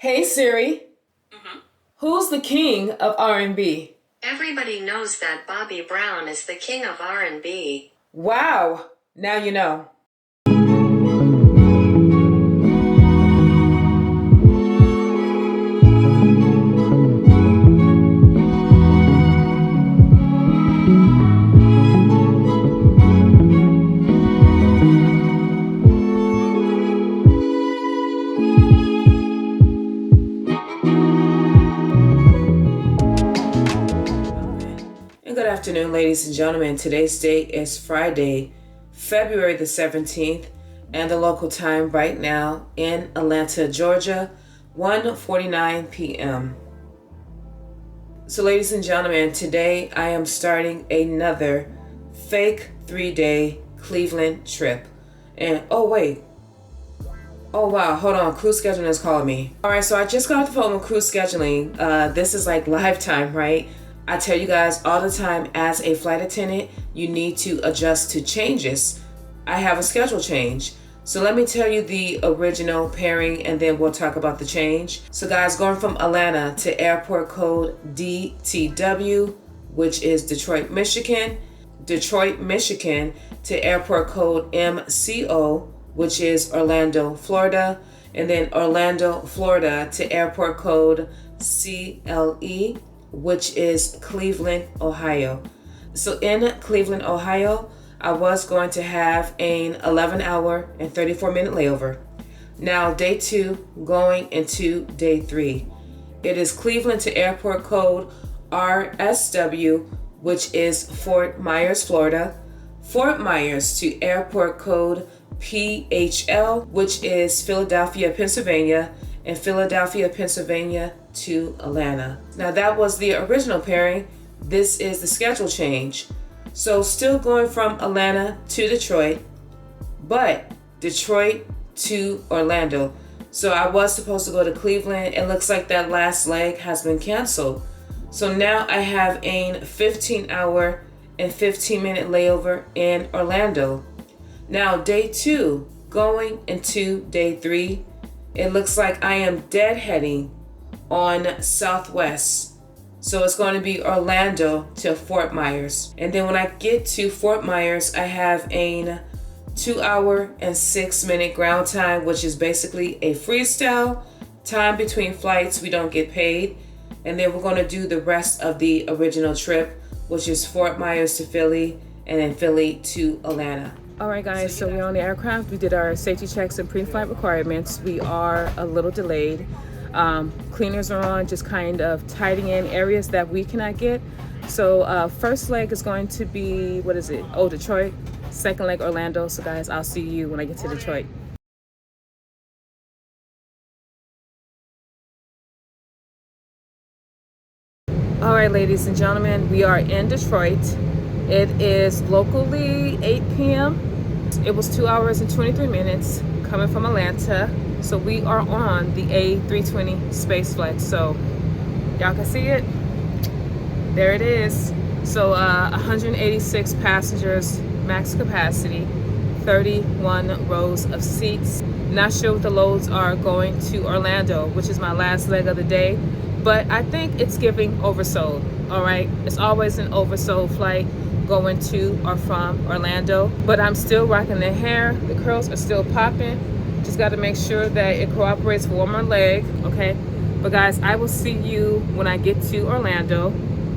Hey Siri, Mhm. who's the king of R&B? Everybody knows that Bobby Brown is the king of R&B. Wow, now you know. And good afternoon, ladies and gentlemen. Today's date is Friday, February the 17th, and the local time right now in Atlanta, Georgia, 1:49 p.m. So, ladies and gentlemen, today I am starting another fake 3-day Cleveland trip. And oh wow, hold on, crew scheduling is calling me. All right, so I just got off the phone with crew scheduling. This is like live time, right? I tell you guys all the time, as a flight attendant, you need to adjust to changes. I have a schedule change. So let me tell you the original pairing and then we'll talk about the change. So guys, going from Atlanta to airport code DTW, which is Detroit, Michigan to airport code MCO, which is Orlando, Florida, and then Orlando, Florida to airport code CLE, which is Cleveland, Ohio. So in Cleveland, Ohio, I was going to have an 11-hour and 34-minute layover. Now, day 2 going into day 3. It is Cleveland to airport code RSW, which is Fort Myers, Florida. Fort Myers to airport code PHL, which is Philadelphia, Pennsylvania, and Philadelphia, Pennsylvania to Atlanta. Now that was the original pairing. This is the schedule change. So still going from Atlanta to Detroit, but Detroit to Orlando. So I was supposed to go to Cleveland. It looks like that last leg has been canceled. So now I have a 15-hour and 15-minute layover in Orlando. Now day 2, going into day 3, it looks like I am deadheading on Southwest. So it's going to be Orlando to Fort Myers. And then when I get to Fort Myers, I have a 2-hour and 6-minute ground time, which is basically a freestyle time between flights. We don't get paid. And then we're going to do the rest of the original trip, which is Fort Myers to Philly and then Philly to Atlanta. All right, guys, so we're on the aircraft. We did our safety checks and pre-flight requirements. We are a little delayed. Cleaners are on, just kind of tidying in areas that we cannot get. So first leg is going to be, Detroit. Second leg, Orlando. So guys, I'll see you when I get to Detroit. All right, ladies and gentlemen, we are in Detroit. It is locally 8 p.m. It was 2 hours and 23 minutes coming from Atlanta. So we are on the A320 space flight. So y'all can see it. There it is. So 186 passengers, max capacity, 31 rows of seats. Not sure what the loads are going to Orlando, which is my last leg of the day, but I think it's giving oversold. All right, it's always an oversold flight going to or from Orlando, but I'm still rocking the hair. The curls are still popping. Just got to make sure that it cooperates for one more leg, okay? But guys, I will see you when I get to Orlando.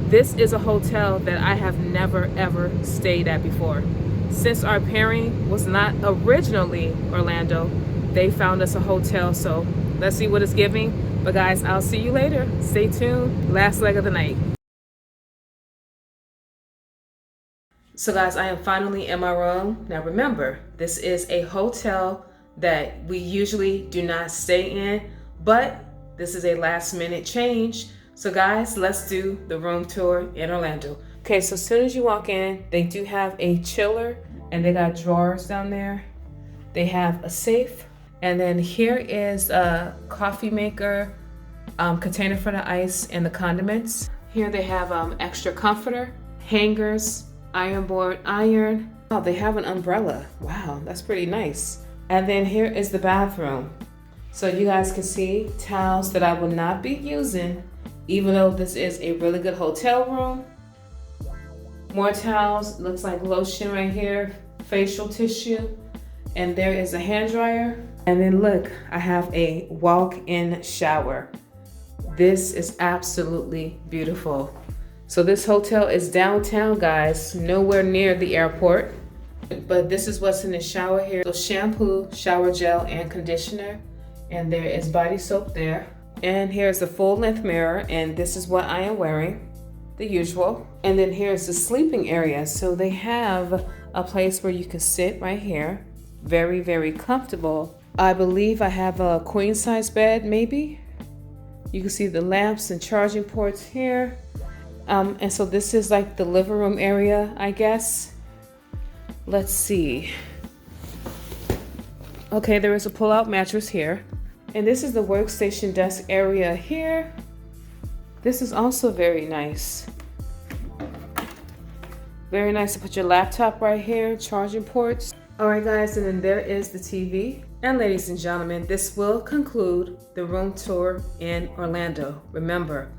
This is a hotel that I have never ever stayed at before. Since our pairing was not originally Orlando, they found us a hotel, so let's see what it's giving. But guys, I'll see you later. Stay tuned. Last leg of the night. So guys, I am finally in my room. Now remember, this is a hotel that we usually do not stay in, but this is a last minute change. So guys, let's do the room tour in Orlando. Okay, so as soon as you walk in, they do have a chiller and they got drawers down there. They have a safe, and then here is a coffee maker, container for the ice and the condiments. Here they have extra comforter, hangers, iron board iron. Oh, they have an umbrella. Wow, that's pretty nice. And then here is the bathroom. So you guys can see towels that I will not be using, even though this is a really good hotel room. More towels, looks like lotion right here, facial tissue, and there is a hand dryer. And then look, I have a walk-in shower. This is absolutely beautiful. So this hotel is downtown, guys, nowhere near the airport. But this is what's in the shower here. So shampoo, shower gel, and conditioner. And there is body soap there. And here's the full length mirror, and this is what I am wearing, the usual. And then here's the sleeping area. So they have a place where you can sit right here. Very, very comfortable. I believe I have a queen size bed, maybe. You can see the lamps and charging ports here. And so this is like the living room area, I guess. Let's see. Okay, there is a pull-out mattress here. And this is the workstation desk area here. This is also very nice. Very nice to put your laptop right here, charging ports. All right, guys, and then there is the TV. And ladies and gentlemen, this will conclude the room tour in Orlando. Remember,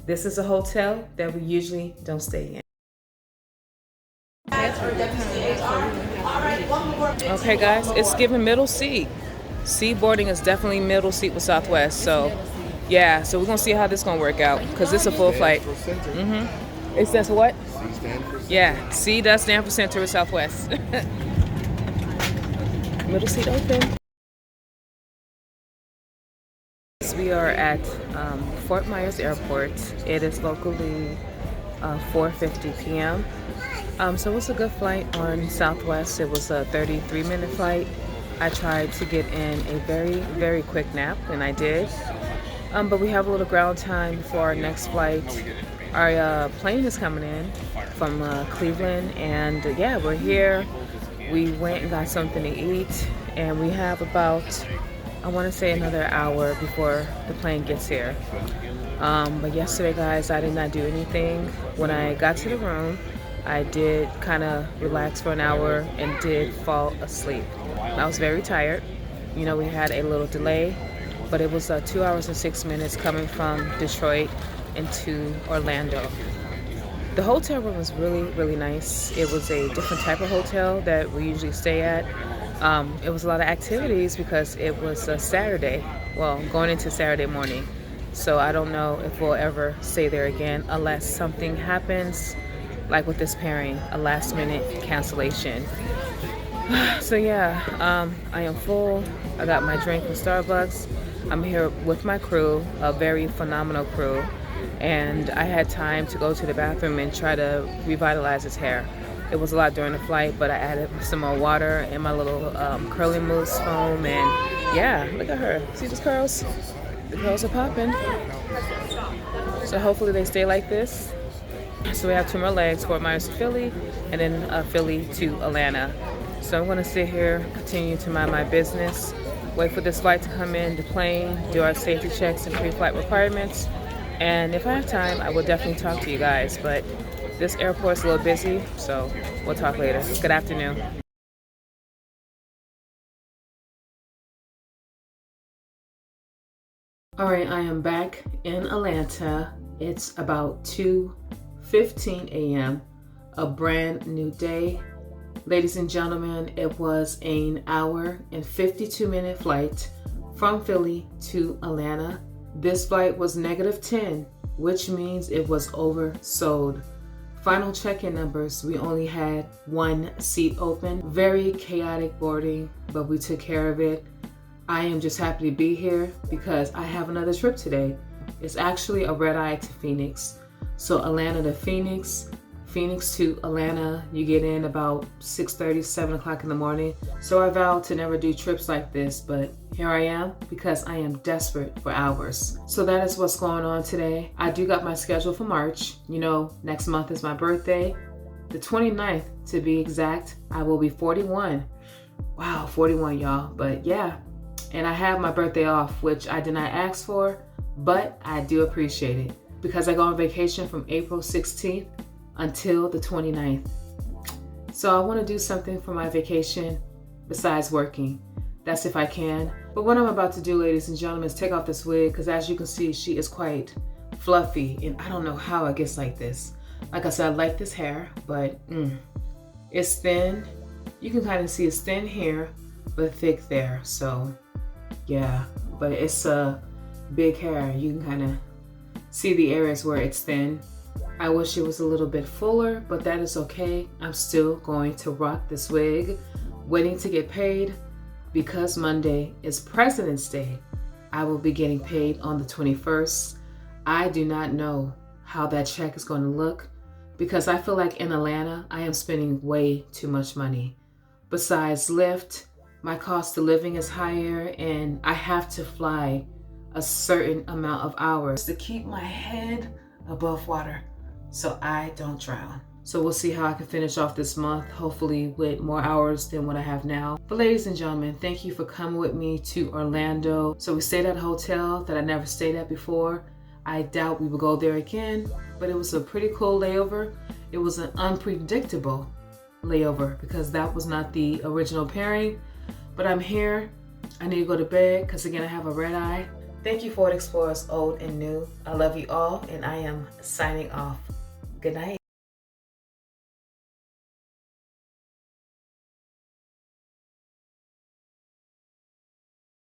this is a hotel that we usually don't stay in. Okay, guys, it's giving middle seat. Sea boarding is definitely middle seat with Southwest. So, yeah, so we're going to see how this going to work out because it's a full flight. It says what? C stands for center. Yeah, C does stand for center with Southwest. Middle seat open. We are at Fort Myers Airport. It is locally 4:50 p.m. So it was a good flight on Southwest. It was a 33-minute flight. I tried to get in a very, very quick nap, and I did. But we have a little ground time before our next flight. Our plane is coming in from Cleveland, and yeah, we're here. We went and got something to eat, and we have about, I want to say, another hour before the plane gets here. But yesterday, guys, I did not do anything. When I got to the room, I did kind of relax for an hour and did fall asleep. I was very tired. You know, we had a little delay, but it was 2 hours and 6 minutes coming from Detroit into Orlando. The hotel room was really, really nice. It was a different type of hotel that we usually stay at. It was a lot of activities because it was a Saturday, well, going into Saturday morning. So I don't know if we'll ever stay there again unless something happens, like with this pairing, a last minute cancellation. So yeah, I am full. I got my drink from Starbucks. I'm here with my crew, a very phenomenal crew. And I had time to go to the bathroom and try to revitalize his hair. It was a lot during the flight, but I added some more water and my little curly mousse foam, and yeah, look at her. See those curls? The curls are popping. So hopefully they stay like this. So we have 2 more legs, Fort Myers to Philly, and then Philly to Atlanta. So I'm gonna sit here, continue to mind my business, wait for this flight to come in, the plane, do our safety checks and pre-flight requirements. And if I have time, I will definitely talk to you guys, but this airport's a little busy, so we'll talk later. Good afternoon. All right, I am back in Atlanta. It's about 2:15 a.m., a brand new day. Ladies and gentlemen, it was an hour and 52-minute flight from Philly to Atlanta. This flight was -10, which means it was oversold. Final check-in numbers, we only had 1 seat open. Very chaotic boarding, but we took care of it. I am just happy to be here because I have another trip today. It's actually a red-eye to Phoenix. So Atlanta to Phoenix, Phoenix to Atlanta, you get in about 6:30, 7 o'clock in the morning. So I vowed to never do trips like this, but here I am because I am desperate for hours. So that is what's going on today. I do got my schedule for March. You know, next month is my birthday. The 29th to be exact, I will be 41. Wow, 41, y'all. But yeah, and I have my birthday off, which I did not ask for, but I do appreciate it because I go on vacation from April 16th until the 29th. So I want to do something for my vacation besides working. That's if I can. But what I'm about to do, ladies and gentlemen, is take off this wig because as you can see, she is quite fluffy and I don't know how it gets like this. Like I said, I like this hair, but it's thin. You can kind of see it's thin here, but thick there. So yeah, but it's a big hair. You can kind of see the areas where it's thin. I wish it was a little bit fuller, but that is okay. I'm still going to rock this wig, waiting to get paid because Monday is President's Day. I will be getting paid on the 21st. I do not know how that check is going to look because I feel like in Atlanta, I am spending way too much money. Besides Lyft, my cost of living is higher and I have to fly a certain amount of hours to keep my head above water so I don't drown. So we'll see how I can finish off this month, hopefully with more hours than what I have now. But ladies and gentlemen, thank you for coming with me to Orlando. So we stayed at a hotel that I never stayed at before. I doubt we will go there again, but it was a pretty cool layover. It was an unpredictable layover because that was not the original pairing. But I'm here. I need to go to bed because again, I have a red eye. Thank you, Ford Explorers, old and new. I love you all, and I am signing off. Good night.